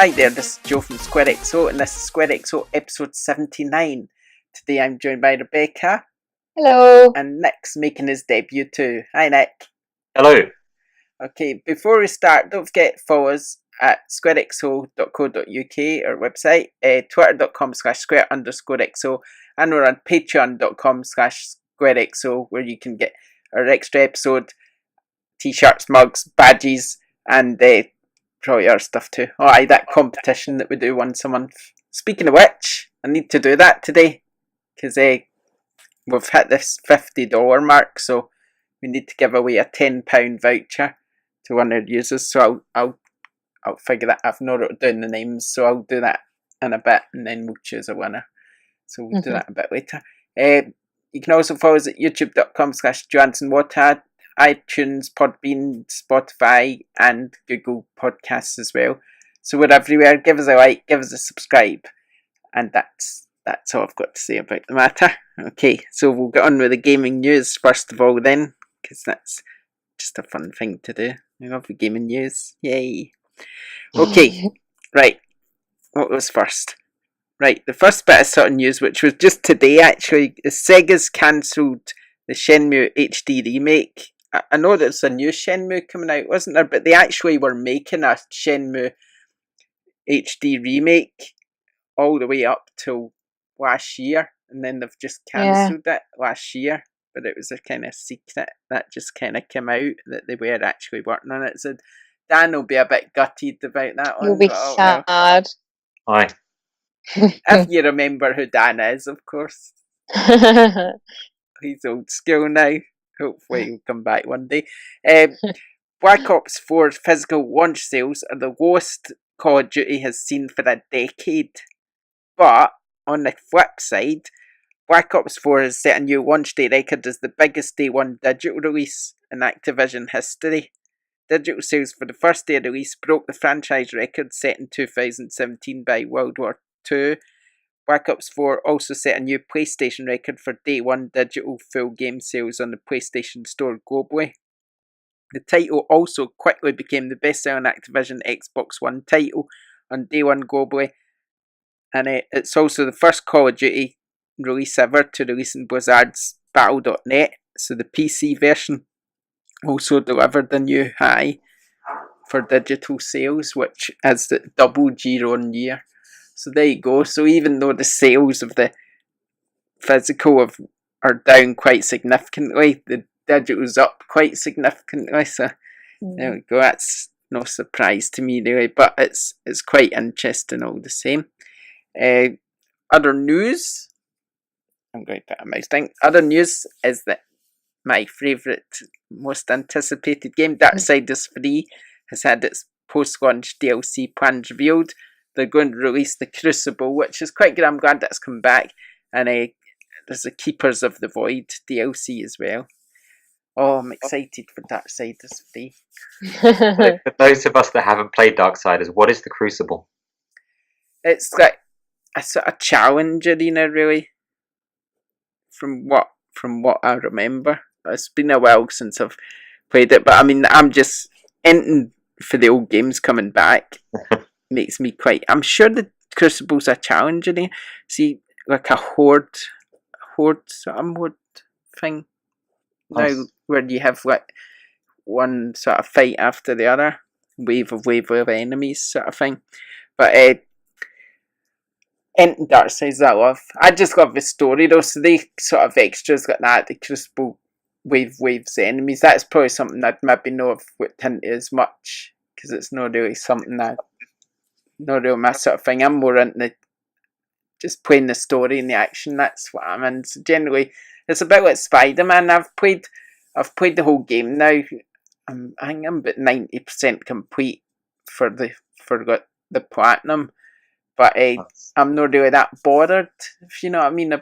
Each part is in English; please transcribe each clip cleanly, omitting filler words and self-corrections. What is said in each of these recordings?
Hi there, this is Joe from SquareXO, and this is SquareXO episode 79. Today I'm joined by Rebecca. Hello. And Nick's making his debut too. Hi Nick. Hello. Okay, before we start, don't forget to follow us at squarexo.co.uk, our website, twitter.com/square_XO, and we're on patreon.com/squarexo, where you can get our extra episode, t-shirts, mugs, badges, and probably other stuff too. Oh, aye, that competition that we do once a month. Speaking of which, I need to do that today, because we've hit this $50 mark, so we need to give away a £10 voucher to one of our users. So I'll figure that. I've not wrote down the names, so I'll do that in a bit, and then we'll choose a winner. So we'll do that a bit later. You can also follow us at youtube.com/JohansonWater, iTunes, Podbean, Spotify, and Google Podcasts as well. So we're everywhere. Give us a like, give us a subscribe, and that's all I've got to say about the matter. Okay, so we'll get on with the gaming news first of all then, because that's just a fun thing to do. I love the gaming news. Yay. Okay, right. What was first? Right, the first bit of sort of news, which was just today actually, is Sega's cancelled the Shenmue HD remake. I know there's a new Shenmue coming out, wasn't there? But they actually were making a Shenmue HD remake all the way up till last year, and then they've just cancelled it last year. But it was a kind of secret that just kind of came out that they were actually working on it. So Dan will be a bit gutted about that one. You'll be sad. Hi. If you remember who Dan is, of course. He's old school now. Hopefully he'll come back one day. Black Ops 4's physical launch sales are the lowest Call of Duty has seen for a decade. But, on the flip side, Black Ops 4 has set a new launch day record as the biggest day one digital release in Activision history. Digital sales for the first day of release broke the franchise record set in 2017 by World War II. Black Ops 4 also set a new PlayStation record for day one digital full game sales on the PlayStation Store globally. The title also quickly became the best-selling Activision Xbox One title on day one globally, and it's also the first Call of Duty release ever to release in Blizzard's Battle.net, so the PC version also delivered a new high for digital sales, which has doubled year on year. So there you go. So even though the sales of the physical are down quite significantly, the digital's up quite significantly. So there we go. That's no surprise to me really, but it's quite interesting all the same. Other news. I'm going to put a mouse thing. Other news is that my favourite, most anticipated game, Darksiders 3, has had its post-launch DLC plans revealed. They're going to release the Crucible, which is quite good. I'm glad that's come back. And there's the Keepers of the Void DLC as well. Oh, I'm excited for Darksiders 3. For those of us that haven't played Darksiders, what is the Crucible? It's like a sort of challenge arena, really. From what I remember. It's been a while since I've played it, but I mean, I'm just ending for the old games coming back. Makes me quite. I'm sure the Crucible's a challenge in it. See, like a horde sort of mode thing. Nice. Now, where you have like one sort of fight after the other, wave of enemies sort of thing. But in Darksiders I just love the story though. So they sort of extras like that. The Crucible waves enemies. That's probably something I'd maybe know of looked into as much, because it's not really something that. Not really my sort of thing. I'm more into just playing the story and the action. That's what I'm in. So generally, it's a bit like Spider-Man. I've played the whole game now. I think I'm about 90% complete for the platinum. But I'm not really that bothered, if you know what I mean.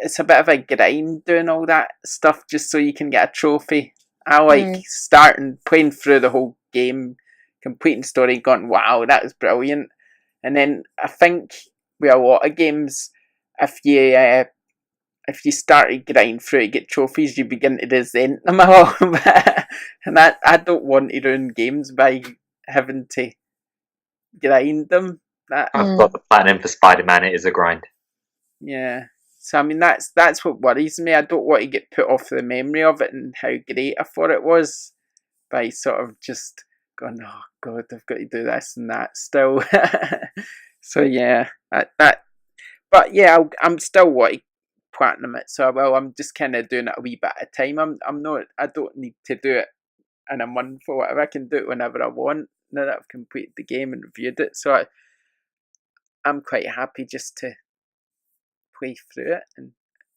It's a bit of a grind doing all that stuff just so you can get a trophy. I like starting playing through the whole game, completing story, going, wow, that was brilliant. And then I think with a lot of games, if you start to grind through to get trophies, you begin to resent them a little bit. And I don't want to ruin games by having to grind them. I've got the platinum for Spider-Man. It is a grind. Yeah. So I mean that's what worries me. I don't want to get put off the memory of it and how great I thought it was by sort of just going, oh God, I've got to do this and that still. So yeah, that. But yeah, I'm still wanting platinum it. So I'm just kind of doing it a wee bit at a time. I'm not. I don't need to do it in a month or whatever. I can do it whenever I want. Now that I've completed the game and reviewed it, so I'm quite happy just to play through it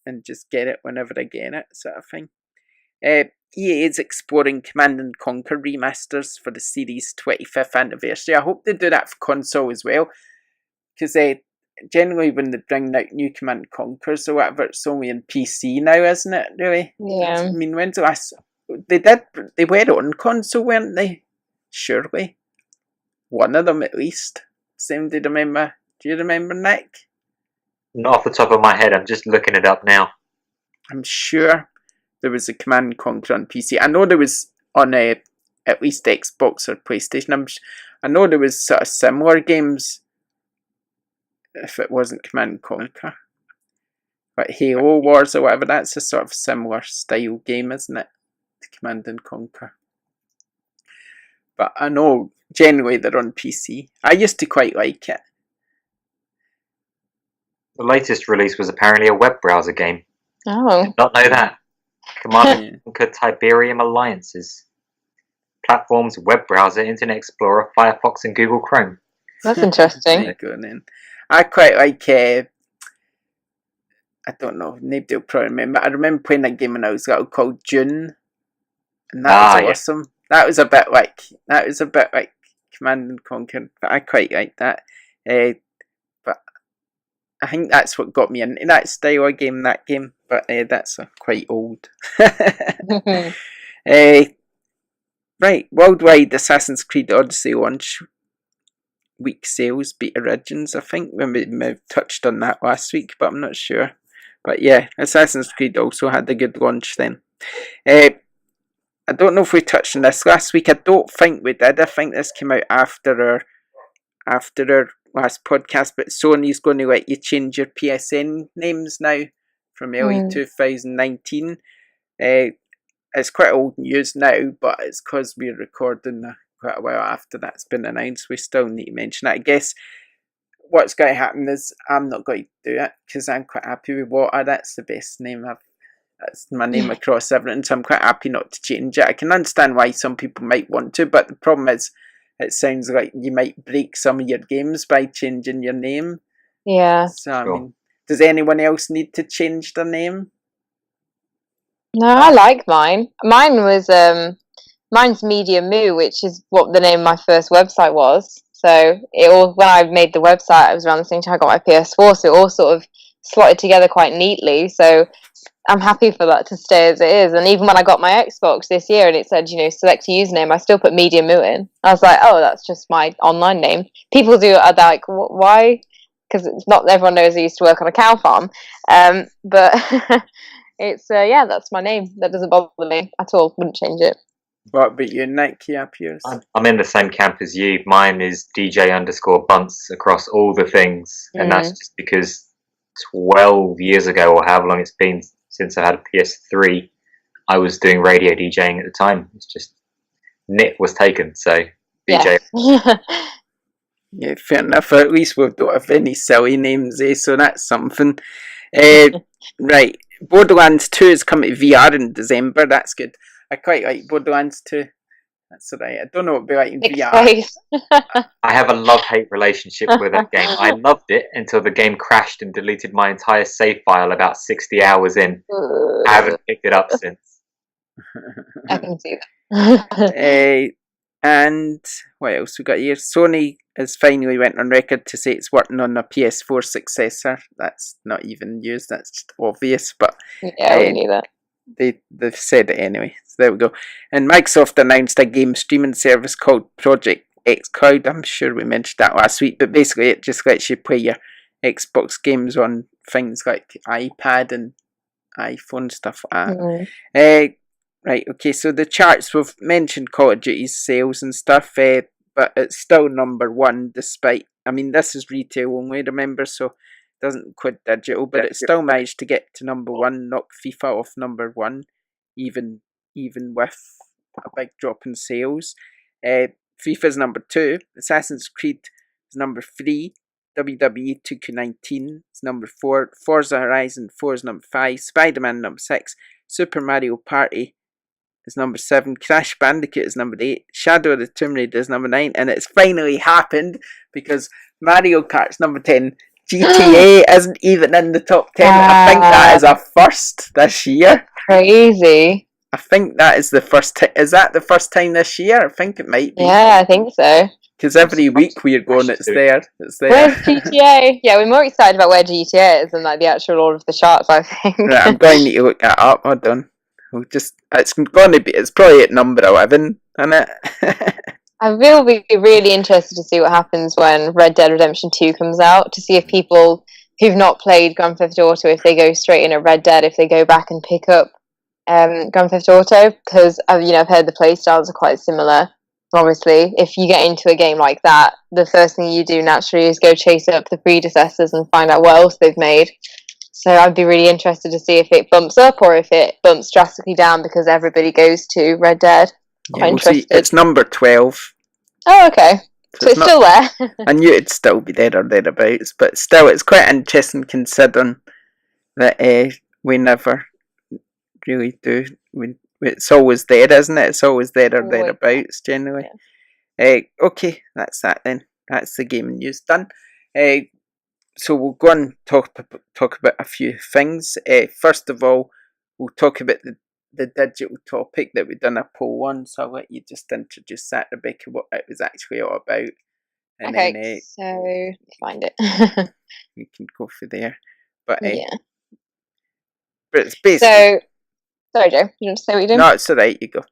and just get it whenever I get it, sort of thing. EA is exploring Command and Conquer remasters for the series' 25th anniversary. I hope they do that for console as well, because generally when they bring out new Command and Conquers or whatever, it's only in PC now, isn't it? Really? Yeah. I mean, when's the last? They were on console, weren't they? Surely, one of them at least. Seem to remember. Do you remember, Nick? Not off the top of my head. I'm just looking it up now. I'm sure there was a Command and Conquer on PC. I know there was on at least Xbox or PlayStation. I know there was sort of similar games. If it wasn't Command and Conquer, like Halo Wars or whatever, that's a sort of similar style game, isn't it? To Command and Conquer. But I know generally they're on PC. I used to quite like it. The latest release was apparently a web browser game. Oh. Did not know that. Command and Conquer Tiberium Alliances. Platforms, web browser, Internet Explorer, Firefox and Google Chrome. That's interesting. I quite like, I don't know, nobody will probably remember. I remember playing that game when I was little called June. And that was awesome. Yeah. That was a bit like Command and Conquer, but I quite like that. But I think that's what got me into that style of game, but that's quite old. Right, worldwide Assassin's Creed Odyssey launch week sales beat Origins, I think. We may have touched on that last week, but I'm not sure. But yeah, Assassin's Creed also had a good launch then. I don't know if we touched on this last week. I don't think we did. I think this came out after our last podcast, but Sony's going to let you change your PSN names now from early 2019. It's quite old news now, but it's because we're recording quite a while after that's been announced. We still need to mention it. I guess what's going to happen is I'm not going to do it because I'm quite happy with Water. That's the best name that's my name across everything, so I'm quite happy not to change it. I can understand why some people might want to, but the problem is it sounds like you might break some of your games by changing your name. Yeah. So, I mean, does anyone else need to change their name? No, I like mine. Mine's Media Moo, which is what the name of my first website was. So when I made the website, it was around the same time I got my PS4, so it all sort of slotted together quite neatly. So I'm happy for that to stay as it is. And even when I got my Xbox this year and it said, select a username, I still put Media Moo in. I was like, oh, that's just my online name. People are like, why? Because it's not everyone knows I used to work on a cow farm. But it's, that's my name. That doesn't bother me at all. Wouldn't change it. What about you, Nick? Yeah, Piers? I'm in the same camp as you. Mine is DJ_Bunce across all the things. And that's just because 12 years ago, or however long it's been since I had a PS3, I was doing radio DJing at the time. It's just Nick was taken, so DJ. Yeah, fair enough. At least we don't have any silly names, so that's something. Right, Borderlands 2 is coming to VR in December. That's good. I quite like Borderlands 2. That's alright. I don't know what it'd be like in VR. I have a love-hate relationship with that game. I loved it until the game crashed and deleted my entire save file about 60 hours in. I haven't picked it up since. I can see that. And what else we got here? Sony has finally went on record to say it's working on a PS4 successor. That's not even news. That's just obvious. But yeah, we knew that. They've said it anyway, so there we go. And Microsoft announced a game streaming service called Project xCloud. I'm sure we mentioned that last week, but basically it just lets you play your Xbox games on things like iPad and iPhone, stuff like that. Right, okay, so the charts, we've mentioned Call of Duty's sales and stuff. but it's still number one despite, I mean, this is retail only, remember, so it doesn't include digital, but it still managed to get to number one, knock FIFA off number one, even with a big drop in sales. FIFA's number two, Assassin's Creed is number three, WWE 2K19 is number four, Forza Horizon 4 is number five, Spider-Man number six, Super Mario Party is number seven, Crash Bandicoot is number eight, Shadow of the Tomb Raider is number nine, and it's finally happened because Mario Kart's number 10. GTA isn't even in the top 10. I think that is a first this year. Crazy. I think that is the first time. Is that the first time this year? I think it might be. Yeah, I think so. Because every week we're going, it's there. Where's GTA? Yeah, we're more excited about where GTA is than like the actual order of the charts, I think. Right, I'm going to look that up. Hold on. It's going to be. It's probably at number 11, isn't it? I will be really interested to see what happens when Red Dead Redemption 2 comes out, to see if people who've not played Grand Theft Auto, if they go straight in at Red Dead, if they go back and pick up Grand Theft Auto, because I've heard the play styles are quite similar. Obviously, if you get into a game like that, the first thing you do naturally is go chase up the predecessors and find out what else they've made. So I'd be really interested to see if it bumps up or if it bumps drastically down because everybody goes to Red Dead. Yeah, we'll see. It's number 12. Oh, okay. So it's still there. I knew it'd still be there or thereabouts, but still, it's quite interesting considering that we never really do. It's always there, isn't it? It's always there or thereabouts, generally. Yeah. Okay, that's that then. That's the gaming news done. So we'll go and talk about a few things. First of all, we'll talk about the digital topic that we've done a poll on. So I'll let you just introduce that, Rebecca, what it was actually all about. And okay, then, so let me find it. We can go for there. But yeah. But it's basically. So, sorry, Joe. You want to say what you're doing? No, it's alright. You go.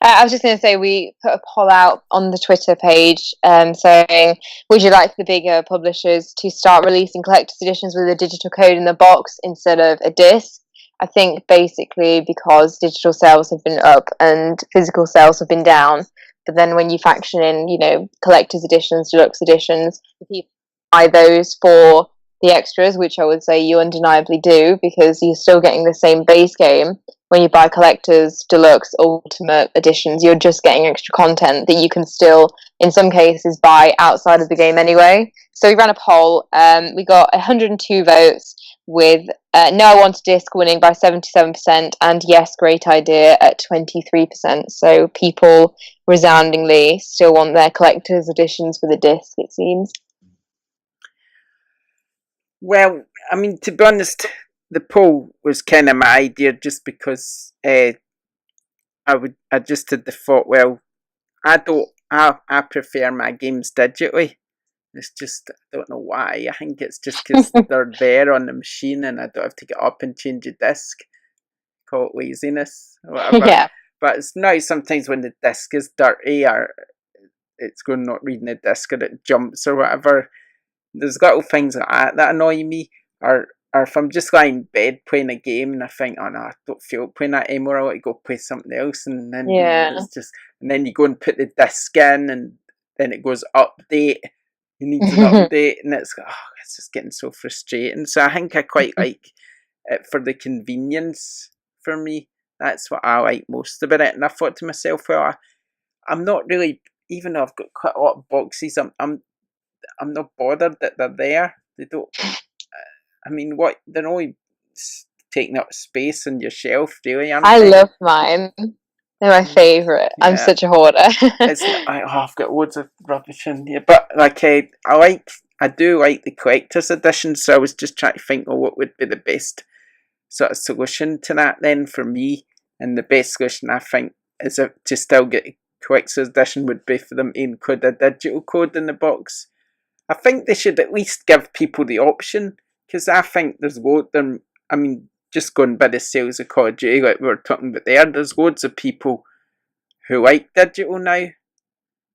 I was just going to say we put a poll out on the Twitter page saying, would you like the bigger publishers to start releasing collector's editions with a digital code in the box instead of a disc? I think basically because digital sales have been up and physical sales have been down. But then when you factor in, collector's editions, deluxe editions, people buy those for the extras, which I would say you undeniably do because you're still getting the same base game. When you buy collectors, deluxe, ultimate editions, you're just getting extra content that you can still, in some cases, buy outside of the game anyway. So we ran a poll. We got 102 votes with no, I want a disc winning by 77% and yes, great idea at 23%. So people resoundingly still want their collector's editions with a disc, it seems. Well, I mean, to be honest, the poll was kind of my idea just because I just had the thought, well, I prefer my games digitally. It's just, I don't know why. I think it's just because they're there on the machine and I don't have to get up and change a disc. Call it laziness or whatever. Yeah. But it's nice sometimes when the disc is dirty or it's going not reading the disc or it jumps or whatever. There's little things like that annoy me. Or if I'm just lying in bed playing a game and I think, oh no, I don't feel like playing that anymore, I want to go play something else, and then and then you go and put the disc in and then it goes update. You need an update and it's just getting so frustrating. So I think I quite like it for the convenience for me. That's what I like most about it. And I thought to myself, well, I'm not really, even though I've got quite a lot of boxes, I'm not bothered that they're there. They don't. I mean, they're only taking up space on your shelf, really. I love mine. They're my favourite. Yeah. I'm such a hoarder. I've got loads of rubbish in here, but I do like the collector's edition. So I was just trying to think, what would be the best sort of solution to that then for me? And the best solution I think is to still get a collector's edition would be for them to include a digital code in the box. I think they should at least give people the option, because I think there's just going by the sales of Call of Duty, like we were talking about there's loads of people who like digital now.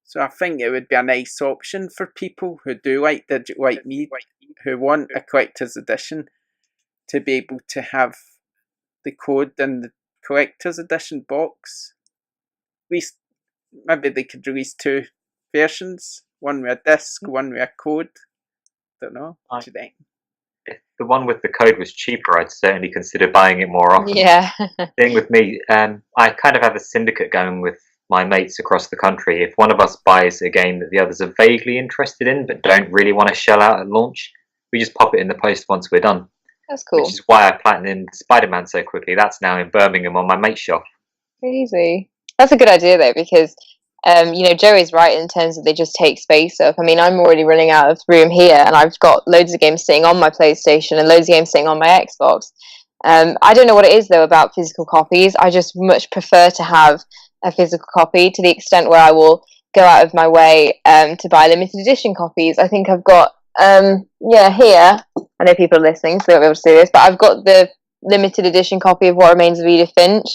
So I think it would be a nice option for people who do like digital, like me, who want a collector's edition, to be able to have the code in the collector's edition box. At least, maybe they could release two versions? One with a disc, one with a code? Don't know. What do you think? If the one with the code was cheaper, I'd certainly consider buying it more often. Yeah. Thing with me, I kind of have a syndicate going with my mates across the country. If one of us buys a game that the others are vaguely interested in but don't really want to shell out at launch, we just pop it in the post once we're done. That's cool. Which is why I platinumed Spider-Man so quickly. That's now in Birmingham on my mate's shelf. Crazy. That's a good idea though, because Joey's right in terms of they just take space up. I mean, I'm already running out of room here, and I've got loads of games sitting on my PlayStation and loads of games sitting on my Xbox. I don't know what it is though about physical copies. I just much prefer to have a physical copy, to the extent where I will go out of my way to buy limited edition copies. I think I've got here. I know people are listening, so they won't be able to see this, but I've got the limited edition copy of What Remains of Edith Finch,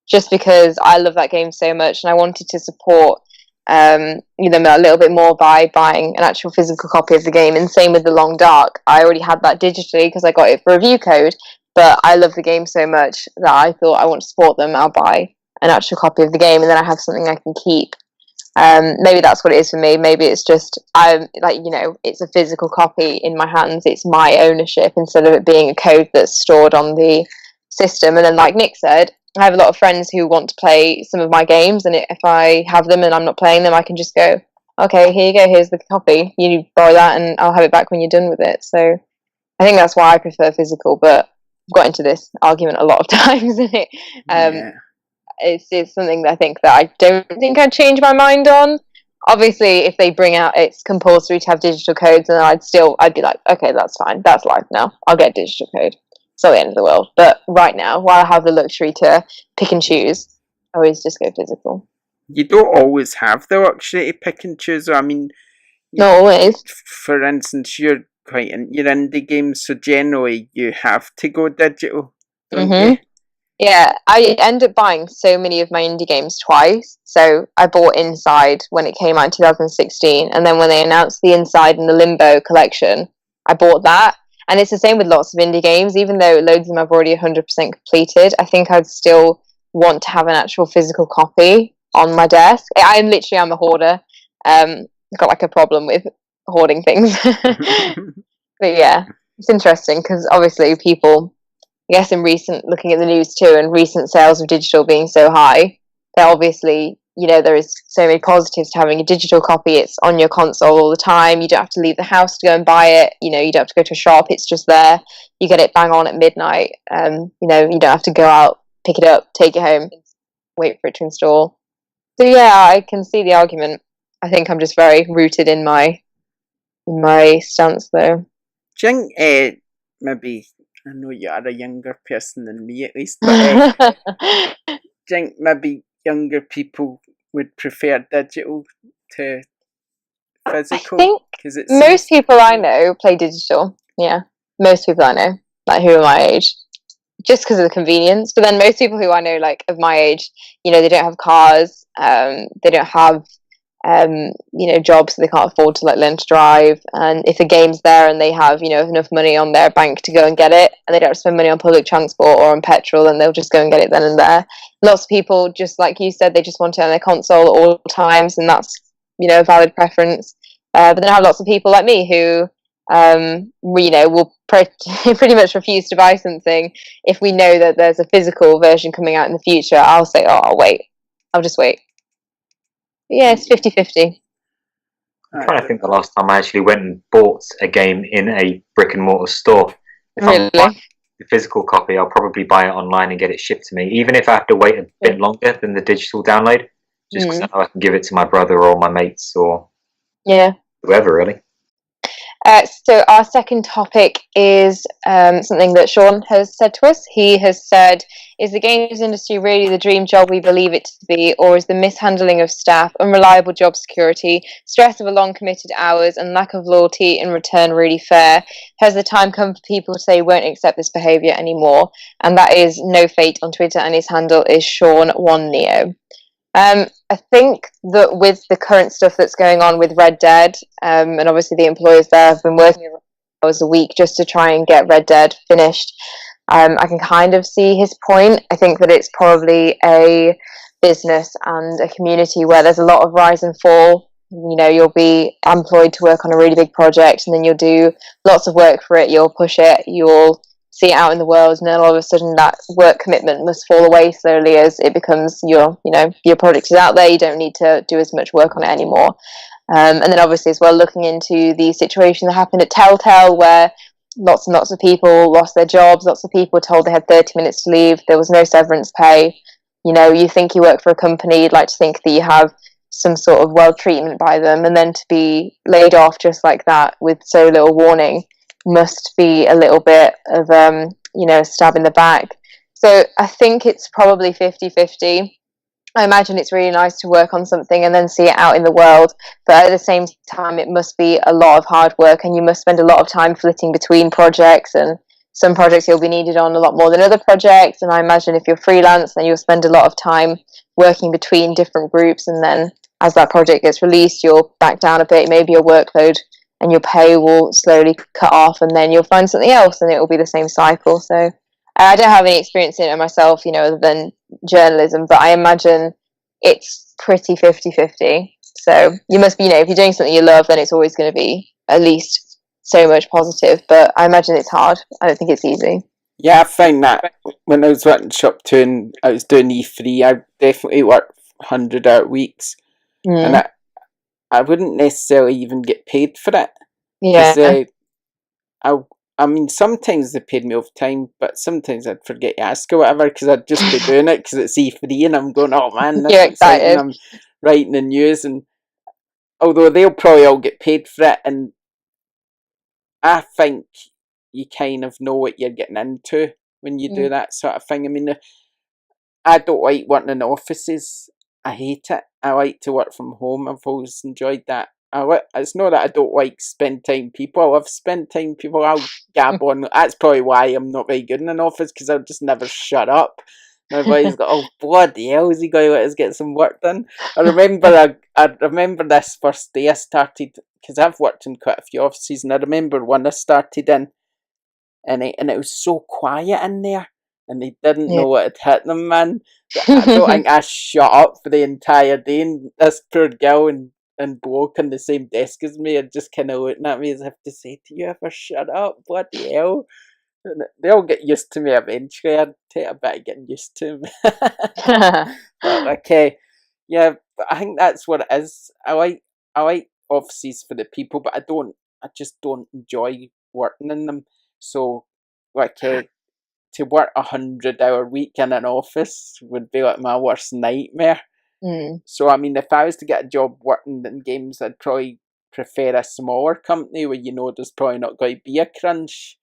just because I love that game so much, and I wanted to support them a little bit more by buying an actual physical copy of the game. And same with The Long Dark. I already had that digitally because I got it for review code, but I love the game so much that I thought I want to support them. I'll buy an actual copy of the game, and then I have something I can keep. Maybe that's what it is for me. Maybe it's just it's a physical copy in my hands. It's my ownership instead of it being a code that's stored on the system. And then, like Nick said, I have a lot of friends who want to play some of my games, and if I have them and I'm not playing them, I can just go, okay, here you go, here's the copy. You borrow that, and I'll have it back when you're done with it. So I think that's why I prefer physical. But I've got into this argument a lot of times, and it's something that I think that I don't think I'd change my mind on. Obviously, if they bring out it's compulsory to have digital codes, then I'd be like, okay, that's fine. That's life now. I'll get a digital code. It's not the end of the world. But right now, while I have the luxury to pick and choose, I always just go physical. You don't always have the luxury to pick and choose. I mean, not always. For instance, you're quite in your indie games, so generally you have to go digital, don't you? Yeah, I end up buying so many of my indie games twice. So I bought Inside when it came out in 2016, and then when they announced the Inside and the Limbo collection, I bought that. And it's the same with lots of indie games. Even though loads of them I've already 100% completed, I think I'd still want to have an actual physical copy on my desk. I'm a hoarder. I've got like a problem with hoarding things. But yeah, it's interesting because obviously people, I guess looking at the news too, and recent sales of digital being so high, they're obviously, there is so many positives to having a digital copy. It's on your console all the time. You don't have to leave the house to go and buy it. You don't have to go to a shop. It's just there. You get it bang on at midnight. You don't have to go out, pick it up, take it home, wait for it to install. So yeah, I can see the argument. I think I'm just very rooted in my stance though. Do you think maybe, I know you are a younger person than me at least, but do you think maybe younger people would prefer digital to physical? I think most people I know play digital. Yeah, most people I know, like who are my age, just because of the convenience. But then most people who I know, like of my age, they don't have cars, they don't have jobs, so they can't afford to learn to drive. And if a game's there and they have enough money on their bank to go and get it, and they don't have to spend money on public transport or on petrol, and they'll just go and get it then and there. Lots of people, just like you said, they just want it on their console at all times, and that's a valid preference. But then I have lots of people like me who will pretty much refuse to buy something if we know that there's a physical version coming out in the future. I'll say, I'll wait. I'll just wait. Yeah, it's 50-50. I'm trying to think the last time I actually went and bought a game in a brick and mortar store. If really? I'm buying the physical copy, I'll probably buy it online and get it shipped to me, even if I have to wait a bit longer than the digital download, just because I know I can give it to my brother or my mates or whoever, really. So our second topic is something that Sean has said to us. He has said, is the games industry really the dream job we believe it to be, or is the mishandling of staff, unreliable job security, stress of a long committed hours, and lack of loyalty in return really fair? Has the time come for people to say won't accept this behaviour anymore? And that is No Fate on Twitter, and his handle is Sean1Neo. I think that with the current stuff that's going on with Red Dead, and obviously the employers there have been working hours a week just to try and get Red Dead finished, I can kind of see his point. I think that it's probably a business and a community where there's a lot of rise and fall You'll be employed to work on a really big project, and then you'll do lots of work for it. You'll push it. You'll see it out in the world, and then all of a sudden that work commitment must fall away slowly as it becomes your product is out there. You don't need to do as much work on it anymore. And then obviously as well, looking into the situation that happened at Telltale, where lots and lots of people lost their jobs, lots of people were told they had 30 minutes to leave, there was no severance pay. You think you work for a company, you'd like to think that you have some sort of well treatment by them, and then to be laid off just like that with so little warning must be a little bit of a stab in the back. So I think it's probably 50-50. I imagine it's really nice to work on something and then see it out in the world, but at the same time it must be a lot of hard work, and you must spend a lot of time flitting between projects, and some projects you'll be needed on a lot more than other projects. And I imagine if you're freelance, then you'll spend a lot of time working between different groups, and then as that project gets released, you'll back down a bit, maybe your workload and your pay will slowly cut off, and then you'll find something else, and it will be the same cycle. So I don't have any experience in it myself, other than journalism, but I imagine it's pretty 50-50. So you must be, if you're doing something you love, then it's always going to be at least so much positive, but I imagine it's hard. I don't think it's easy. Yeah, I find that when I was working Shop 2 and I was doing E3, I definitely worked 100-hour weeks. And I wouldn't necessarily even get paid for it. Yeah. I mean, sometimes they paid me overtime, but sometimes I'd forget to ask or whatever, because I'd just be doing it because it's E3 and I'm going, oh man, that's exciting. I'm writing the news, and although they'll probably all get paid for it, and I think you kind of know what you're getting into when you do that sort of thing. I mean, I don't like working in offices. I hate it. I like to work from home. I've always enjoyed that. It's not that I don't like spend time people. I love spend time people. I'll gab on. That's probably why I'm not very good in an office, because I'll just never shut up. And everybody's got, oh bloody hell, is he going to let us get some work done? I remember this first day I started, because I've worked in quite a few offices, and I remember when I started in, and it was so quiet in there, and they didn't know what had hit them, man. I don't think I shut up for the entire day, and this poor girl and bloke on the same desk as me are just kind of looking at me as if to say, do you ever shut up? Bloody hell. And they'll get used to me eventually. I'd take a bit of getting used to me. But okay. Yeah, but I think that's what it is. I like offices for the people, but I just don't enjoy working in them. So, to work 100-hour week in an office would be like my worst nightmare. So, I mean, if I was to get a job working in games, I'd probably prefer a smaller company where there's probably not going to be a crunch.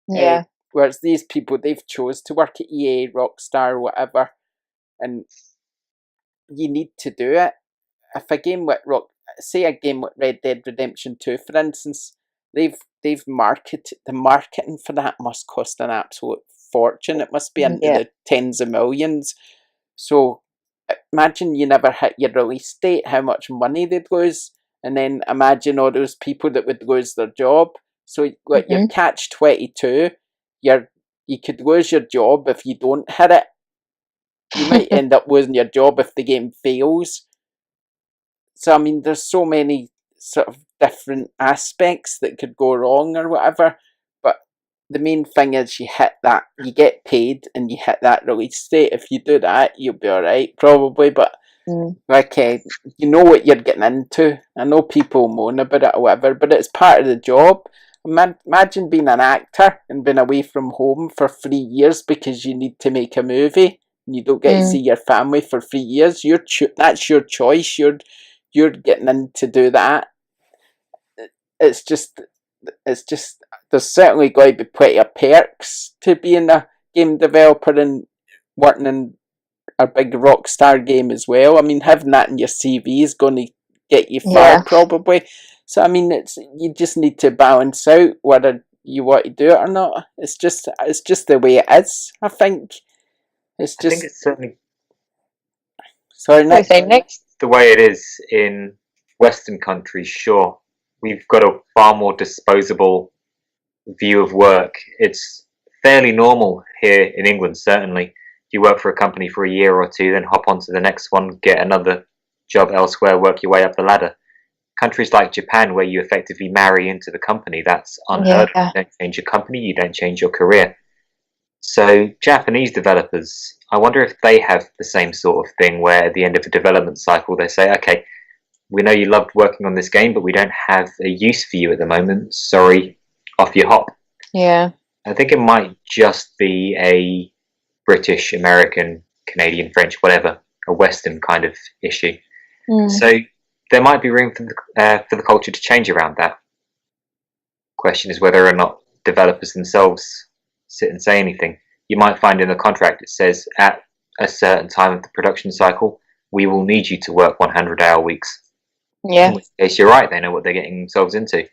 Yeah. Whereas these people, they've chose to work at EA, Rockstar, whatever, and you need to do it. If a game with say a game with Red Dead Redemption 2, for instance, they've marketed, the marketing for that must cost an absolute fortune. It must be into the tens of millions. So imagine you never hit your release date, how much money they'd lose, and then imagine all those people that would lose their job. So your catch-22, you could lose your job if you don't hit it. You might end up losing your job if the game fails. So I mean, there's so many sort of different aspects that could go wrong or whatever, but the main thing is you hit that, you get paid, and you hit that release date. If you do that, you'll be alright, probably, but you know what you're getting into. I know people moan about it or whatever, but it's part of the job. Imagine being an actor and being away from home for 3 years because you need to make a movie and you don't get to see your family for 3 years. That's your choice. You're getting in to do that. It's just there's certainly going to be plenty of perks to being a game developer and working in a big Rockstar game as well. I mean, having that in your CV is going to get you far, probably. So I mean, you just need to balance out whether you want to do it or not. It's just the way it is. I think it's just. I think it's certainly. Sorry, next. The way it is in Western countries, sure, we've got a far more disposable view of work. It's fairly normal here in England, certainly. You work for a company for a year or two, then hop on to the next one, get another job elsewhere, work your way up the ladder. countries like Japan, where you effectively marry into the company, that's unheard of. You don't change your company, you don't change your career. So Japanese developers, I wonder if they have the same sort of thing where at the end of a development cycle they say, okay, we know you loved working on this game, but we don't have a use for you at the moment. Sorry, off you hop. Yeah. I think it might just be a British, American, Canadian, French, whatever, a Western kind of issue. So there might be room for the culture to change around that. Question is whether or not developers themselves sit and say anything. You might find in the contract it says at a certain time of the production cycle, we will need you to work 100-hour weeks. Yeah. In which case, you're right, they know what they're getting themselves into. If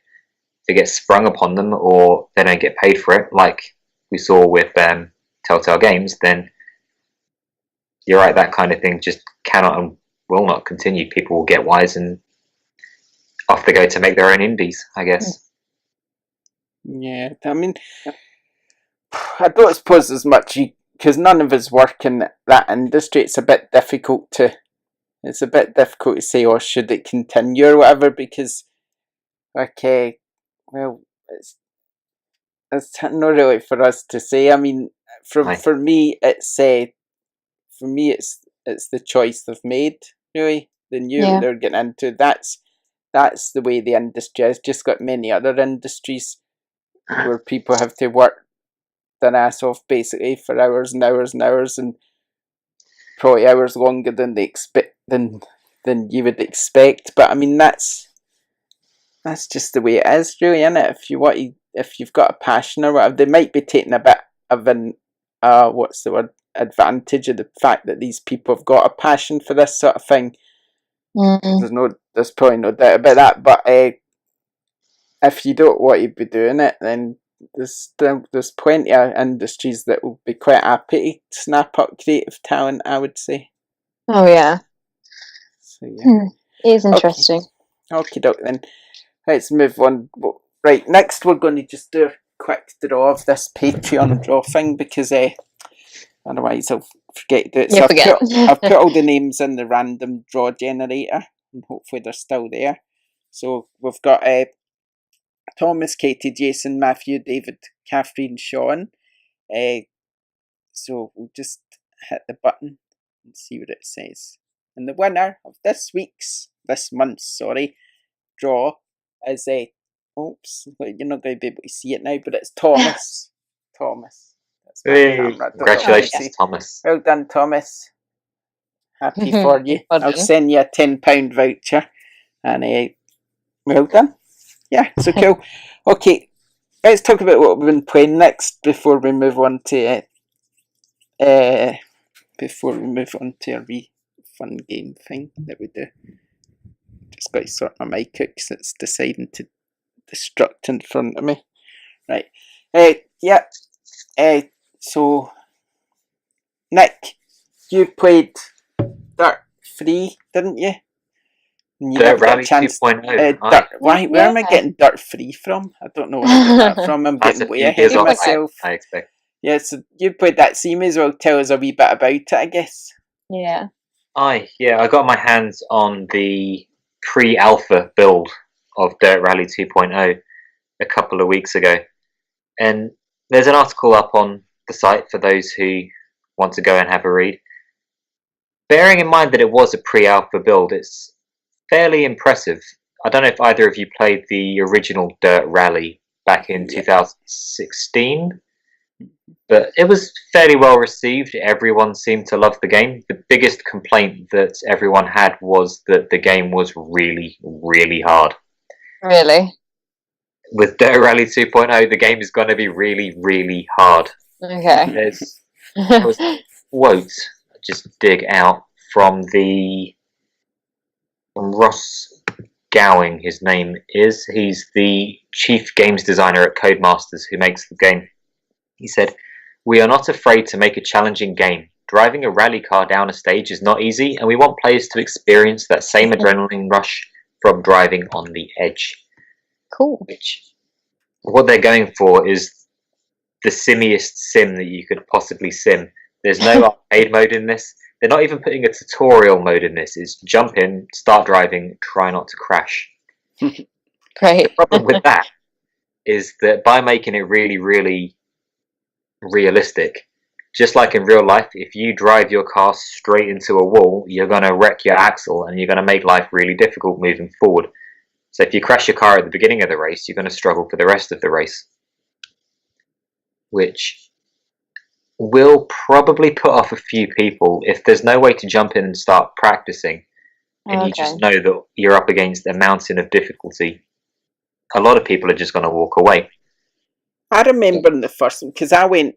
it gets sprung upon them or they don't get paid for it, like we saw with Telltale Games, then you're right, that kind of thing just cannot and will not continue. People will get wise and off they go to make their own indies, I guess. Yeah, I mean, I don't suppose as much, because none of us work in that industry, it's a bit difficult to say, or should it continue or whatever, because, okay, well, it's not really for us to say. I mean, for me, it's the choice they've made, really. They knew what they were getting into. That's the way the industry is. Just got many other industries where people have to work their ass off basically for hours and hours and hours, and probably hours longer than they expect than you would expect. But I mean, that's just the way it is, really, isn't it? If you've got a passion or whatever, they might be taking a bit of an advantage of the fact that these people have got a passion for this sort of thing. There's probably no doubt about that. But if you don't want to be doing it, then there's plenty of industries that will be quite happy to snap up creative talent, I would say. Oh yeah. So yeah, it is interesting. Okay, doke then. Let's move on. Right, next we're going to just do a quick draw of this Patreon draw thing, because otherwise I'll forget to do it. So I've put all the names in the random draw generator, and hopefully they're still there. So we've got Thomas, Katie, Jason, Matthew, David, Catherine, Sean. So we'll just hit the button and see what it says. And the winner of this month's draw is oops, you're not going to be able to see it now, but it's Thomas. Thomas. That's Congratulations, Thomas. Well done, Thomas. Happy for you. I'll send you a £10 voucher. And well done. Yeah, so cool. Okay, let's talk about what we've been playing next before we move on to a wee fun game thing that we do. Just got to sort my mic out because it's deciding to destruct in front of me. Right. So Nick, you played Dirt 3, didn't you? Dirt Rally 2.0. Where am I getting Dirt 3 from? I don't know where I get that from. I'm getting way ahead of myself. I expect. Yeah, so you played that, so you may as well tell us a wee bit about it, I guess. Yeah. I got my hands on the pre-alpha build of Dirt Rally 2.0 a couple of weeks ago. And there's an article up on the site for those who want to go and have a read. Bearing in mind that it was a pre-alpha build, it's fairly impressive. I don't know if either of you played the original Dirt Rally back in 2016, but it was fairly well received. Everyone seemed to love the game. The biggest complaint that everyone had was that the game was really, really hard. Really? With Dirt Rally 2.0, the game is going to be really, really hard. Okay. There's quote just dig out from Ross Gowing, his name is. He's the chief games designer at Codemasters who makes the game. He said, "We are not afraid to make a challenging game. Driving a rally car down a stage is not easy, and we want players to experience that same adrenaline rush from driving on the edge." Cool. Which, what they're going for is the simmiest sim that you could possibly sim. There's no arcade mode in this. They're not even putting a tutorial mode in this. It's jump in, start driving, try not to crash. Great. The problem with that is that by making it really, really realistic, just like in real life, if you drive your car straight into a wall, you're going to wreck your axle and you're going to make life really difficult moving forward. So if you crash your car at the beginning of the race, you're going to struggle for the rest of the race, which will probably put off a few people if there's no way to jump in and start practicing, and you just know that you're up against a mountain of difficulty. A lot of people are just going to walk away. I remember in the first one, because I went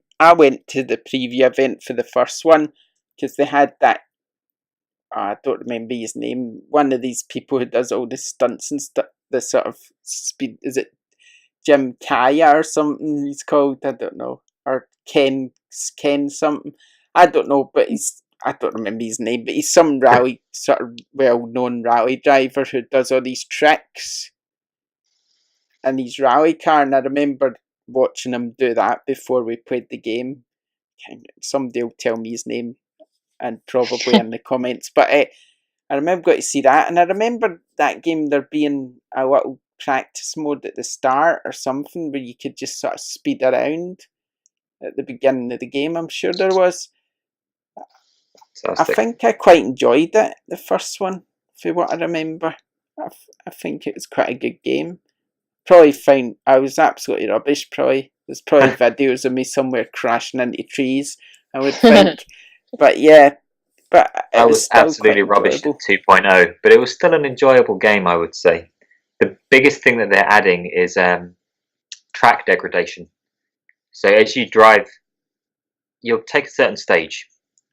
to the preview event for the first one, because they had that, I don't remember his name, one of these people who does all the stunts and stuff, the sort of speed, is it Jim Kaya or something he's called, I don't know, or Ken something, I don't know, but I don't remember his name, but he's some rally, sort of well-known rally driver who does all these tricks in his rally car, and I remember watching him do that before we played the game. Somebody will tell me his name, and probably in the comments, but I remember going to see that, and I remember that game there being a little practice mode at the start or something where you could just sort of speed around at the beginning of the game. I'm sure there was. Fantastic. I think I quite enjoyed it, the first one, for what I remember. I think it was quite a good game. Probably found I was absolutely rubbish, probably. There's probably videos of me somewhere crashing into trees, I would think. But yeah, but I was absolutely rubbish at 2.0, but it was still an enjoyable game, I would say. The biggest thing that they're adding is track degradation. So as you drive, you'll take a certain stage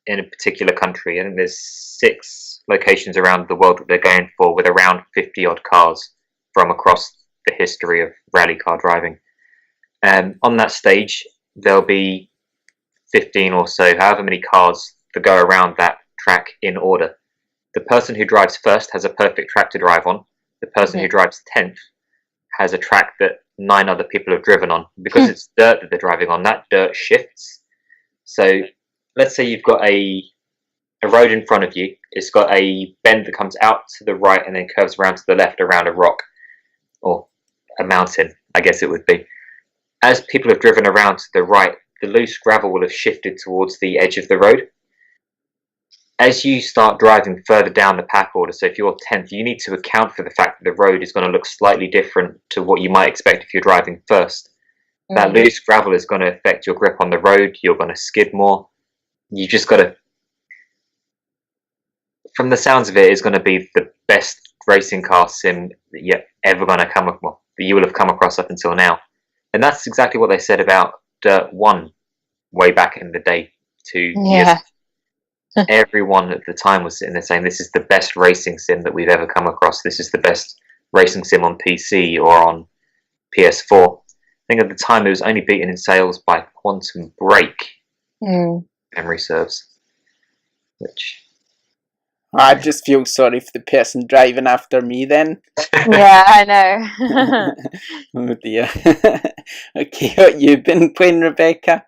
in a particular country, and there's 6 locations around the world that they're going for with around 50 odd cars from across the history of rally car driving. On that stage, there'll be 15 or so, however many cars that go around that track in order. The person who drives first has a perfect track to drive on. The person who drives 10th has a track that 9 other people have driven on. Because it's dirt that they're driving on, that dirt shifts. So let's say you've got a road in front of you. It's got a bend that comes out to the right and then curves around to the left around a rock or a mountain, I guess it would be. As people have driven around to the right, the loose gravel will have shifted towards the edge of the road. As you start driving further down the pack order, so if you're 10th, you need to account for the fact that the road is going to look slightly different to what you might expect if you're driving first. That loose gravel is going to affect your grip on the road. You're going to skid more. You just got to, from the sounds of it, it's going to be the best racing car sim that you're ever going to come across, that you will have come across up until now. And that's exactly what they said about Dirt 1 way back in the day, 2 years ago. Everyone at the time was sitting there saying, this is the best racing sim that we've ever come across. This is the best racing sim on PC or on PS4. I think at the time it was only beaten in sales by Quantum Break, memory serves. Which I just feel sorry for the person driving after me then. Yeah, I know. Oh dear. Okay, what you been playing, Rebecca?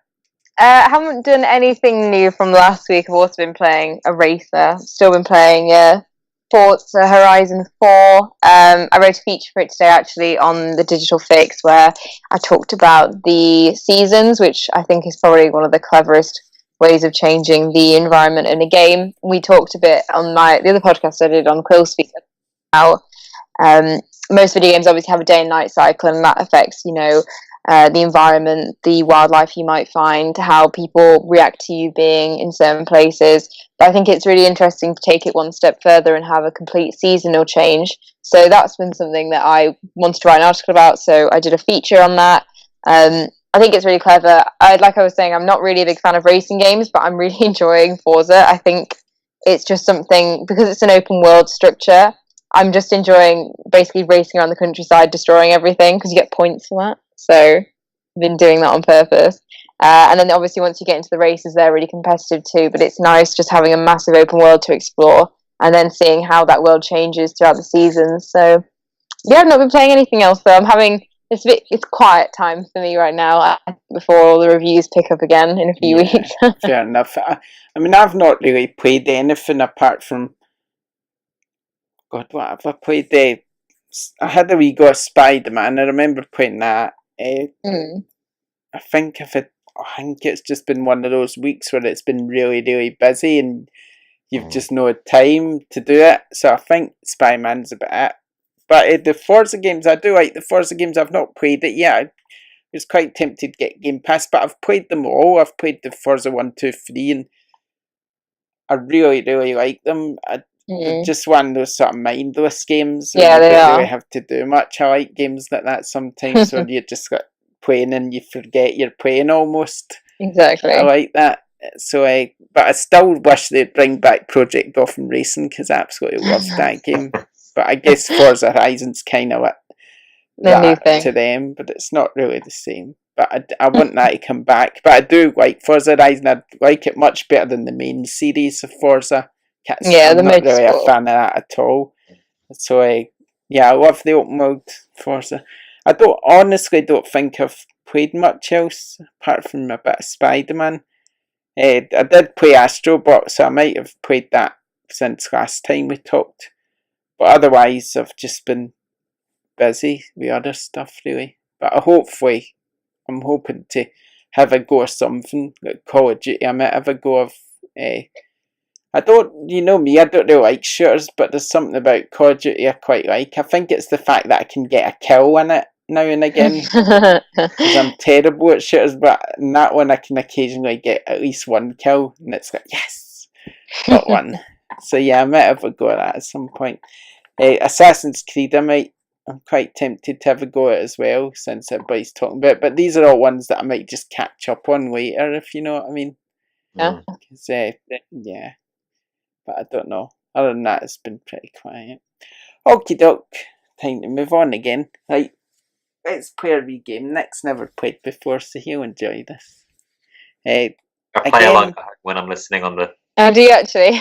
I haven't done anything new from last week. I've also been playing a racer. Still been playing Forza Horizon 4. I wrote a feature for it today actually on the Digital Fix where I talked about the seasons, which I think is probably one of the cleverest ways of changing the environment in a game. We talked a bit on the other podcast I did on Quill Speak about most video games obviously have a day and night cycle, and that affects, the environment, the wildlife you might find, how people react to you being in certain places. But I think it's really interesting to take it one step further and have a complete seasonal change. So that's been something that I wanted to write an article about, so I did a feature on that. I think it's really clever. Like I was saying, I'm not really a big fan of racing games, but I'm really enjoying Forza. I think it's just something, because it's an open world structure, I'm just enjoying basically racing around the countryside, destroying everything, because you get points for that. So I've been doing that on purpose. And then obviously once you get into the races, they're really competitive too, but it's nice just having a massive open world to explore and then seeing how that world changes throughout the seasons. So yeah, I've not been playing anything else, though. It's quiet time for me right now before all the reviews pick up again in a few weeks. Fair enough. I've not really played anything apart from, God, what have I played? I had a wee go at Spider-Man. I remember playing that. I think it's just been one of those weeks where it's been really, really busy and you've just no time to do it. So I think Spider-Man's about it. But the Forza games, I do like the Forza games. I've not played it yet. I was quite tempted to get Game Pass, but I've played them all. I've played the Forza 1, 2, 3, and I really, really like them. They're just one of those sort of mindless games. Yeah, you they don't are. really have to do much. I like games like that sometimes when you're just playing and you forget you're playing almost. Exactly. I like that. So but I still wish they'd bring back Project Gotham Racing because I absolutely love that game. But I guess Forza Horizon's kind of that to them, but it's not really the same. But I want that to come back. But I do like Forza Horizon. I like it much better than the main series of Forza. I'm not really a fan of that at all. So I love the open world Forza. I honestly don't think I've played much else apart from a bit of Spider-Man. I did play Astrobot, so I might have played that since last time we talked. But otherwise, I've just been busy with other stuff, really. But I'm hoping to have a go of something like Call of Duty. I might have a go of. I don't really like shooters, but there's something about Call of Duty I quite like. I think it's the fact that I can get a kill in it now and again. Because I'm terrible at shooters, but in that one I can occasionally get at least one kill, and it's like, yes, got one. So yeah, I might have a go at that at some point. Assassin's Creed, I'm quite tempted to have a go at as well, since everybody's talking about it. But these are all ones that I might just catch up on later, if you know what I mean. Yeah. Yeah. But I don't know. Other than that, it's been pretty quiet. Okie doke. Time to move on again. Right. Let's play a wee game. Nick's never played before, so he'll enjoy this. I play along when I'm listening on the... Oh, do you actually?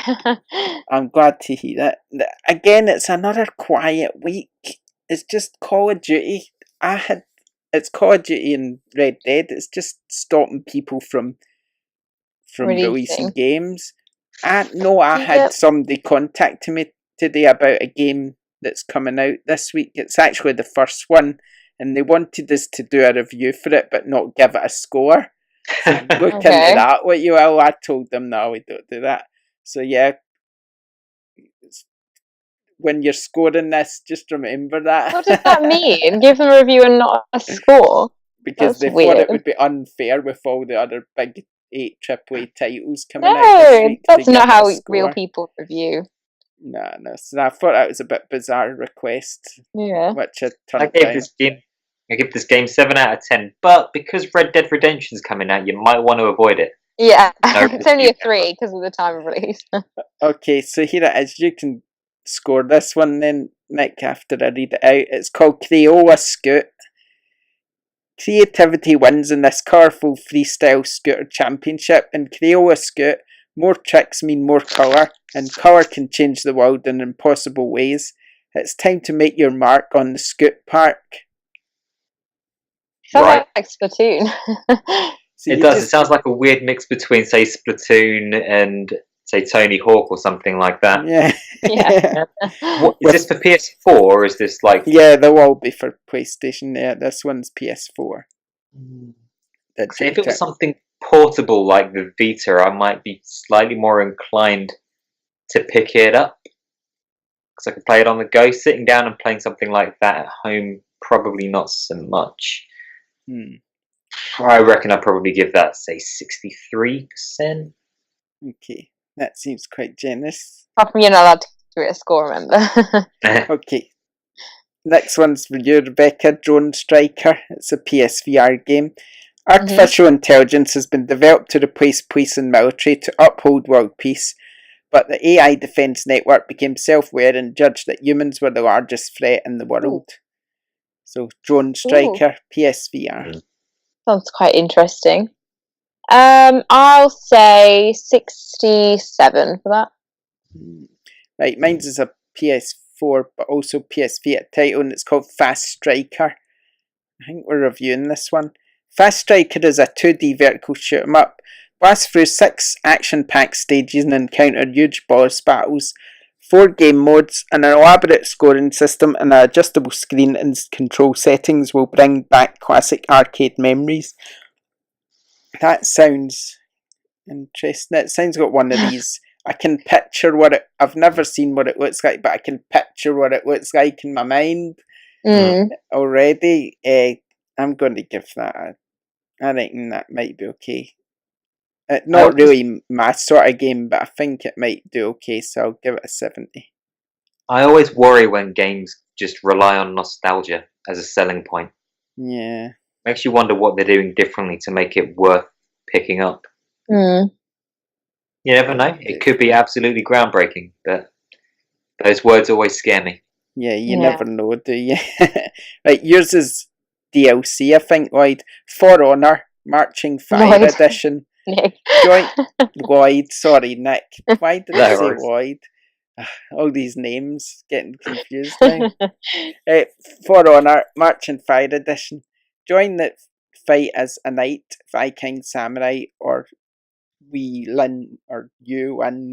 I'm glad to hear that. Again, it's another quiet week. It's just Call of Duty. It's Call of Duty and Red Dead. It's just stopping people from releasing games. I had somebody contact me today about a game that's coming out this week. It's actually the first one, and they wanted us to do a review for it, but not give it a score. So look into that. What you will? I told them no, we don't do that. So yeah, when you're scoring this, just remember that. What does that mean? Give them a review and not a score? Because they thought it would be unfair with all the other big 8 AAA titles coming out this week. That's not how real people review. No. So I thought that was a bit bizarre request. Yeah. Which I turned down. I give this game 7 out of 10, but because Red Dead Redemption's coming out, you might want to avoid it. Yeah, it's only a 3 because of the time of release. Okay, so here it is. You can score this one then, Nick, after I read it out. It's called Crayola Scoot. Creativity wins in this colourful freestyle scooter championship. In Crayola Scoot, more tricks mean more colour, and colour can change the world in impossible ways. It's time to make your mark on the Scoot Park. Sounds like Splatoon. It does. It sounds like a weird mix between, say, Splatoon and, say, Tony Hawk or something like that. Yeah. Is this for PS4 or is this like... Yeah, they'll all be for PlayStation. Yeah, this one's PS4. If it was something portable like the Vita, I might be slightly more inclined to pick it up. Because I could play it on the go. Sitting down and playing something like that at home, probably not so much. I reckon I'd probably give that, say, 63%. Okay, that seems quite generous. Apart from you're not allowed to give it a score, remember? Okay. Next one's for you, Rebecca. Drone Striker. It's a PSVR game. Artificial intelligence has been developed to replace police and military to uphold world peace, but the AI defense network became self-aware and judged that humans were the largest threat in the world. So, Drone Striker, PSVR. Sounds quite interesting. I'll say 67 for that. Right, mine's is a PS4 but also PSV title, and it's called Fast Striker. I think we're reviewing this one. Fast Striker is a 2D vertical shoot 'em up. Blast through 6 action-packed stages and encounter huge boss battles. 4 game modes, and an elaborate scoring system and an adjustable screen and control settings will bring back classic arcade memories. That sounds interesting. It sounds like one of these. I can picture I've never seen what it looks like, but I can picture what it looks like in my mind already. I'm going to give that I reckon that might be okay. Not really my sort of game, but I think it might do okay, so I'll give it a 70. I always worry when games just rely on nostalgia as a selling point. Yeah. Makes you wonder what they're doing differently to make it worth picking up. Mm. You never know. It could be absolutely groundbreaking, but those words always scare me. Yeah, you never know, do you? Right, yours is DLC, I think, Lloyd. For Honor, Marching Fire Edition. Nick. Lloyd, sorry, Nick. Why did I say worries. Lloyd? All these names, getting confused now. For Honor, Marching Fire Edition. Join the fight as a knight, Viking, samurai, or Yuan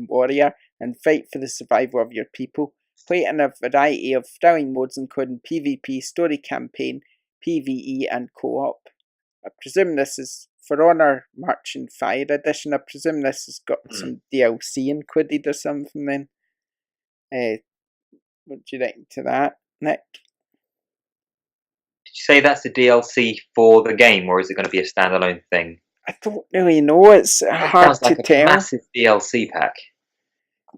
warrior, and fight for the survival of your people. Play in a variety of thrilling modes including PvP, story campaign, PvE, and co-op. I presume this is For Honor Marching Fire Edition. I presume this has got some DLC included or something then. What do you think to that, Nick? Did you say that's the DLC for the game, or is it going to be a standalone thing? I don't really know. It's hard to tell. A massive DLC pack.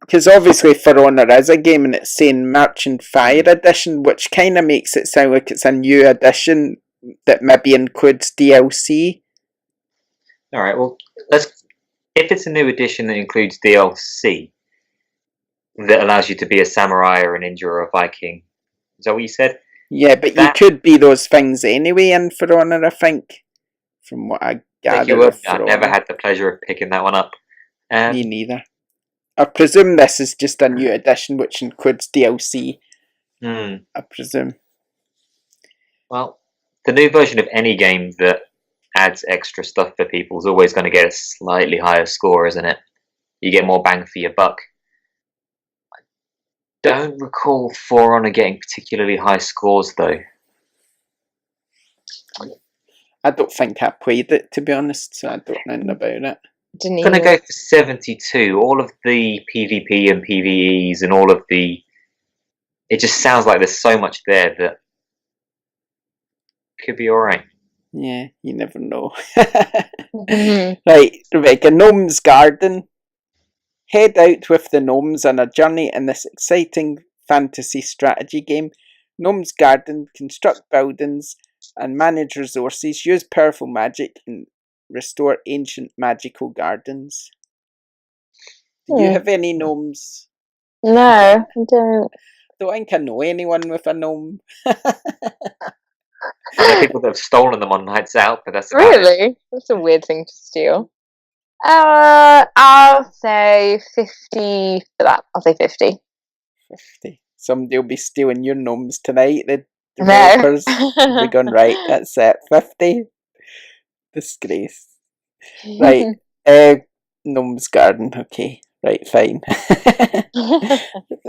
Because obviously For Honor is a game and it's saying Marching Fire Edition, which kind of makes it sound like it's a new edition that maybe includes DLC. Alright, well, if it's a new edition that includes DLC that allows you to be a samurai or a ninja or a Viking, is that what you said? Yeah, but you could be those things anyway in For Honor, I think, from what I gather. I've never had the pleasure of picking that one up. Me neither. I presume this is just a new edition which includes DLC. I presume. Well, the new version of any game that adds extra stuff for people is always going to get a slightly higher score, isn't it? You get more bang for your buck. I don't recall For Honor getting particularly high scores, though. I don't think I played it, to be honest, so I don't know anything about it. I'm going to go for 72. All of the PvP and PvEs and all of the... It just sounds like there's so much there that could be alright. Yeah, you never know. Right, Rebecca, Gnome's Garden. Head out with the gnomes on a journey in this exciting fantasy strategy game. Gnome's Garden, construct buildings and manage resources, use powerful magic and restore ancient magical gardens. Do you have any gnomes? No, I don't. Don't think I know anyone with a gnome. There are people that have stolen them on nights out, but that's really? That's a weird thing to steal. I'll say 50 for that. I'll say 50. 50. Somebody will be stealing your gnomes tonight. The developers will be going, right, that's it. 50. Disgrace. Right. Gnome's Garden. Okay. Right, fine.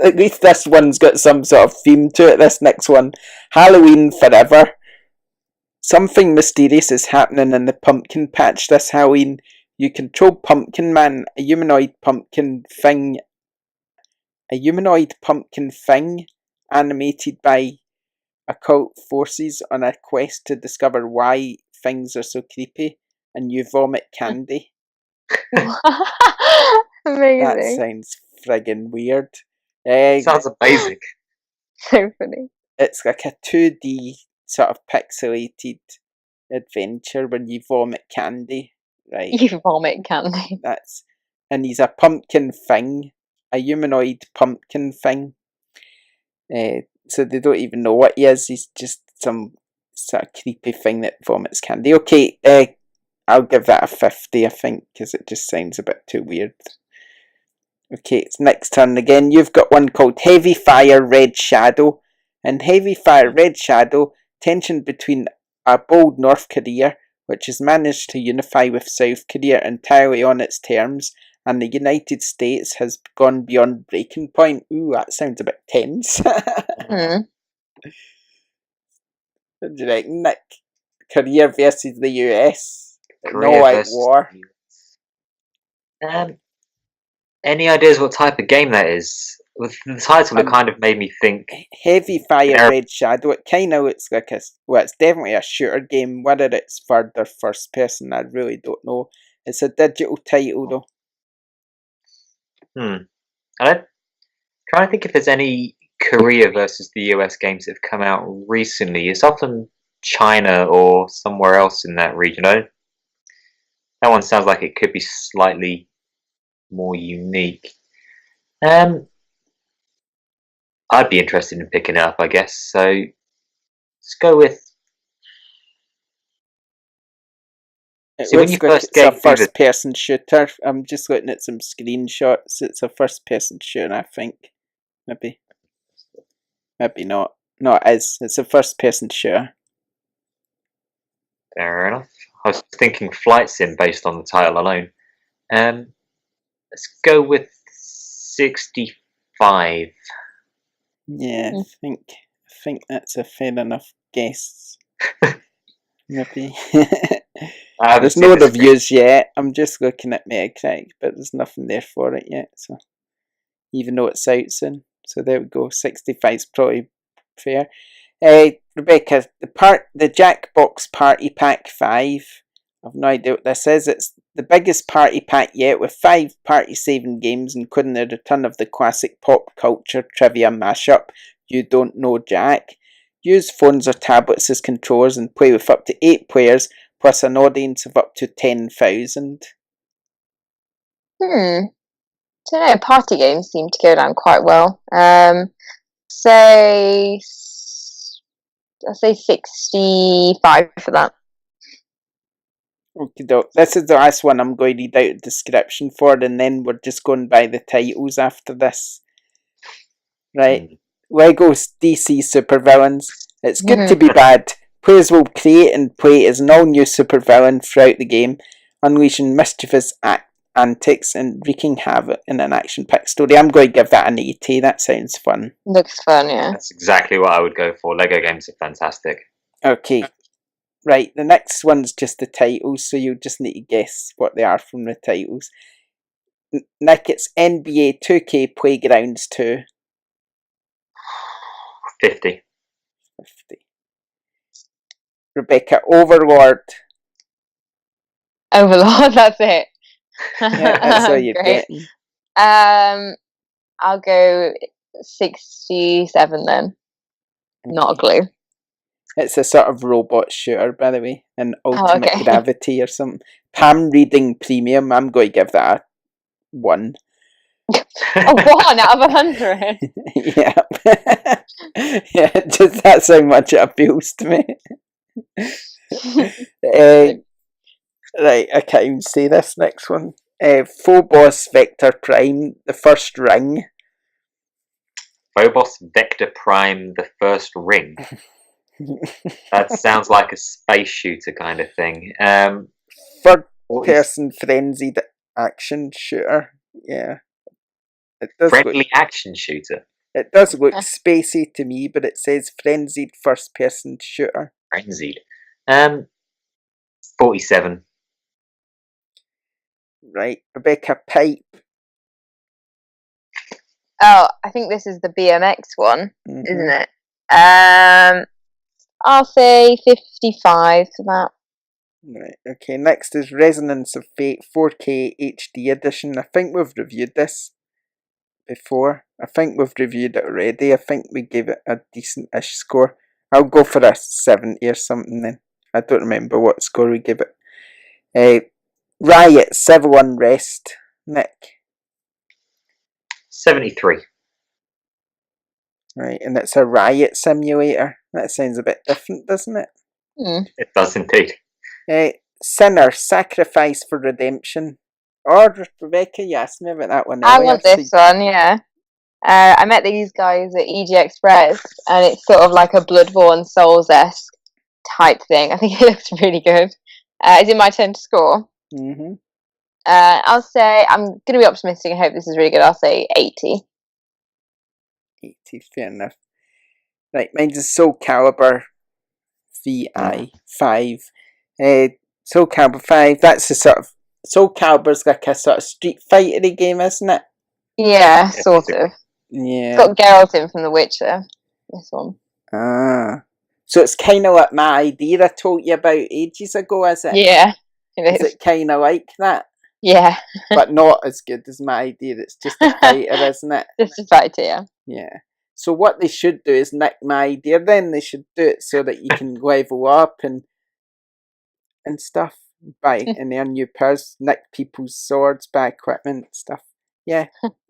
At least this one's got some sort of theme to it. This next one. Halloween Forever. Something mysterious is happening in the pumpkin patch this Halloween. You control Pumpkin Man, a humanoid pumpkin thing animated by occult forces on a quest to discover why things are so creepy, and you vomit candy. Amazing. That sounds friggin' weird. sounds amazing. So funny. It's like a 2D sort of pixelated adventure when you vomit candy, right? You vomit candy. And he's a pumpkin thing, a humanoid pumpkin thing. So they don't even know what he is. He's just some sort of creepy thing that vomits candy. Okay, I'll give that a 50, I think, because it just sounds a bit too weird. Okay, it's next turn again. You've got one called Heavy Fire Red Shadow. In Heavy Fire Red Shadow, tension between a bold North Korea, which has managed to unify with South Korea entirely on its terms, and the United States has gone beyond breaking point. Ooh, that sounds a bit tense. Hmm. What do you reckon, Nick? Korea versus the US. Korea No out versus war. Any ideas what type of game that is? With the title, it kind of made me think. Heavy Fire Generic. Red Shadow. It kind of looks like it's definitely a shooter game. Whether it's third or first person, I really don't know. It's a digital title though. I'm trying to think if there's any Korea versus the US games that have come out recently. It's often China or somewhere else in that region. That one sounds like it could be slightly more unique. I'd be interested in picking it up, I guess. So let's go with. It See, when looks you like first it's a gave me the- first-person shooter. I'm just looking at some screenshots. It's a first-person shooter, I think. Maybe not. No, it is. It's a first-person shooter. Fair enough. I was thinking flight sim based on the title alone. Let's go with 65. Yeah, I think that's a fair enough guess. Maybe. There's no reviews yet. I'm just looking at Metacritic, but there's nothing there for it yet. So even though it's out soon, so there we go. 65 is probably fair. Rebecca, the Jackbox Party Pack 5. I've no idea what this is. It's the biggest party pack yet, with 5 party-saving games, including the return of the classic pop culture trivia mashup, You Don't Know Jack. Use phones or tablets as controllers and play with up to 8 players, plus an audience of up to 10,000. I don't know. Party games seem to go down quite well. I'll say 65 for that. Okay, this is the last one I'm going to read out a description for, and then we're just going by the titles after this. Right. Lego's DC supervillains. It's good to be bad. Players will create and play as an all-new supervillain throughout the game, unleashing mischievous antics and wreaking havoc in an action-packed story. I'm going to give that an 80. That sounds fun. Looks fun, yeah. That's exactly what I would go for. Lego games are fantastic. Okay. Right, the next one's just the titles, so you just need to guess what they are from the titles. Nick, it's NBA 2K Playgrounds 2. 50. Rebecca, Overlord. Overlord, that's it. Yeah, that's what you're Great. getting. I'll go 67 then. Not a clue. It's a sort of robot shooter, by the way, an Ultimate okay. Gravity or something. Palm Reading Premium, I'm going to give that a 1. A 1 out of 100? Yeah. Yeah, just that's how much it appeals to me. Right, I can't even say this next one. Phobos Vector Prime, the first ring. Phobos Vector Prime, the first ring. That sounds like a space shooter kind of thing. Third person frenzied action shooter. Yeah. It does friendly action shooter. It does look spacey to me, but it says frenzied first person shooter. Frenzied. 47. Right. Rebecca, Pipe. Oh, I think this is the BMX one, isn't it? I'll say 55 for that. Right, okay, next is Resonance of Fate 4K HD edition. I think we've reviewed this before. I think we've reviewed it already. I think we gave it a decent-ish score. I'll go for a 70 or something then. I don't remember what score we gave it. Riot Civil Unrest. Nick. 73. Right, and it's a riot simulator. That sounds a bit different, doesn't it? It does indeed. Sinner, Sacrifice for Redemption. Or, Rebecca, you asked me about that one earlier. I want this one, yeah. I met these guys at EG Express, and it's sort of like a Bloodborne Souls-esque type thing. I think it looks really good. Is it my turn to score? Mm-hmm. I'll say, I'm going to be optimistic and hope this is really good. I'll say 80. 80, fair enough. Right, mine's a Soul Calibur VI5. Soul Calibur 5, that's a sort of... Soul Calibur's like a sort of Street Fighter game, isn't it? Yeah, sort of. Yeah. It's got Geralt in from The Witcher, this one. Ah. So it's kind of like my idea I told you about ages ago, is it? Yeah, it Is it kind of like that? Yeah. But not as good as my idea. It's just a fighter, isn't it? Just a fighter, yeah. Yeah. So what they should do is nick my idea then. They should do it so that you can level up and stuff. And earn new powers, nick people's swords, buy equipment, stuff. Yeah.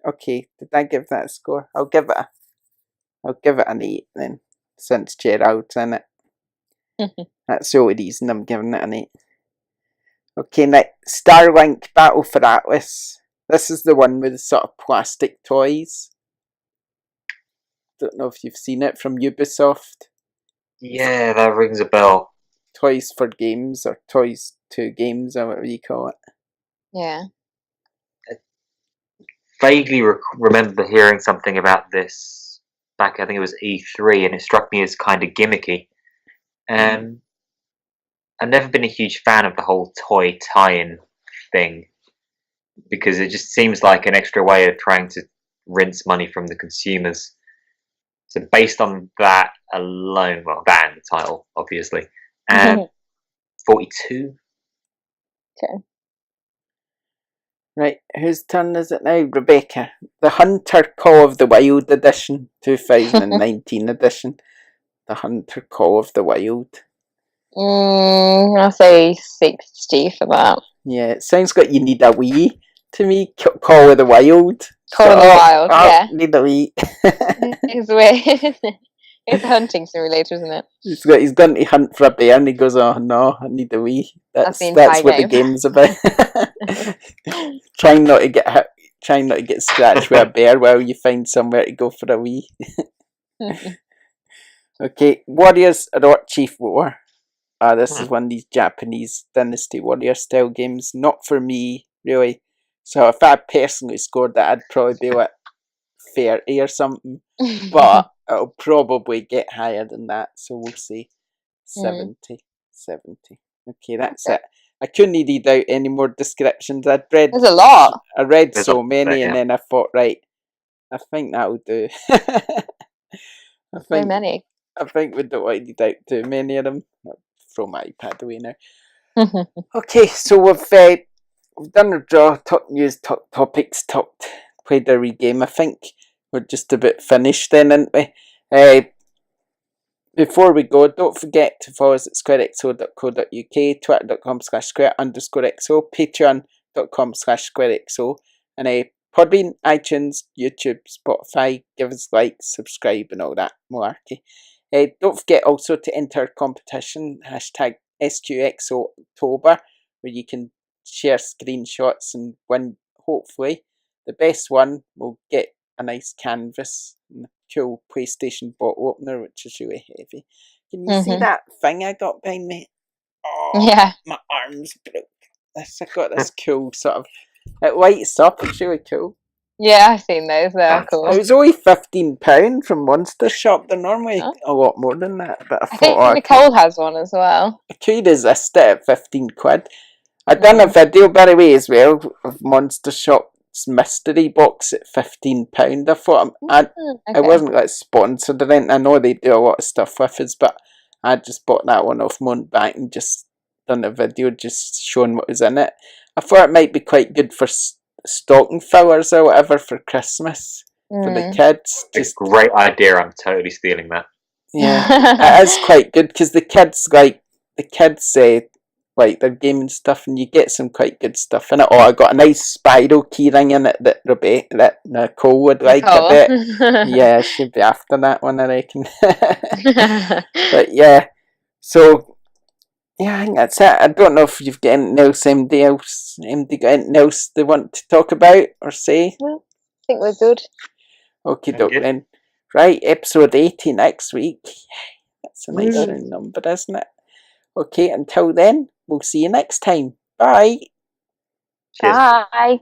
Okay. Did I give that a score? I'll give it an 8 then, since Gerald's in it. That's the only reason I'm giving it an 8. Okay, next, Starlink Battle for Atlas. This is the one with the sort of plastic toys. Don't know if you've seen it, from Ubisoft. Yeah, that rings a bell. Toys for Games, or Toys to Games, or whatever you call it. Yeah. Vaguely remember hearing something about this back, I think it was E3, and it struck me as kind of gimmicky. I've never been a huge fan of the whole toy tie-in thing, because it just seems like an extra way of trying to rinse money from the consumers. So based on that alone, well, that and the title, obviously, and 42. Okay. Right, whose turn is it now? Rebecca. The Hunter Call of the Wild edition, 2019 edition. The Hunter Call of the Wild. I'll say 60 for that. Yeah, it sounds like you need a Wii to me. Call of the Wild. Call of the Wild, yeah. Need a Wii. It's weird. It's a hunting simulator, isn't it? He's going to hunt for a bear and he goes, oh no, I need a Wii. That's what the game's about. Trying not to get hit, trying not to get scratched with a bear while you find somewhere to go for a Wii. Okay, Warriors Orochi 4. This is one of these Japanese Dynasty Warrior style games. Not for me, really. So if I personally scored that, I'd probably be like 30 or something. But it'll probably get higher than that. So we'll see. 70. Okay, that's it. I couldn't read out any more descriptions. There's a lot. I read so many, and then I thought, right, I think that'll do. So many. I think we don't want to read out too many of them. I'll throw my iPad away now. Okay, so we've done our draw, talked news, talked topics, played a wee game. I think we're just about finished then, aren't we? Before we go, don't forget to follow us at squarexo.co.uk, twitter.com/square_xo, patreon.com/squarexo, and Podbean, iTunes, YouTube, Spotify. Give us likes, subscribe, and all that malarkey. Don't forget also to enter a competition, #SQXO October, where you can share screenshots and win, hopefully. The best one will get a nice canvas and a cool PlayStation bottle opener, which is really heavy. Can you see that thing I got behind me? Oh, yeah. My arms broke. I got this cool sort of... It lights up, it's really cool. Yeah, I've seen those, they're cool. It was only £15 from Monster Shop. They're normally a lot more than that. But I think Nicole has one as well. I could resist it at 15 quid. I'd done a video, by the way, as well, of Monster Shop's mystery box at £15. I thought I wasn't like sponsored or anything. I know they do a lot of stuff with us, but I just bought that one off Montbank and just done a video just showing what was in it. I thought it might be quite good for stocking fillers or whatever for Christmas for the kids. It's a great idea. I'm totally stealing that. Yeah, it is quite good because the kids say like their gaming stuff, and you get some quite good stuff in it. Oh, I got a nice spiral keyring in it that Nicole would like a bit. Yeah, she'd be after that one, I reckon. But yeah, so. Yeah, I think that's it. I don't know if you've got anything else, MD got anything else they want to talk about or say? Well, I think we're good. Okay, then. Right, episode 80 next week. That's a nice round number, isn't it? Okay, until then, we'll see you next time. Bye. Cheers. Bye.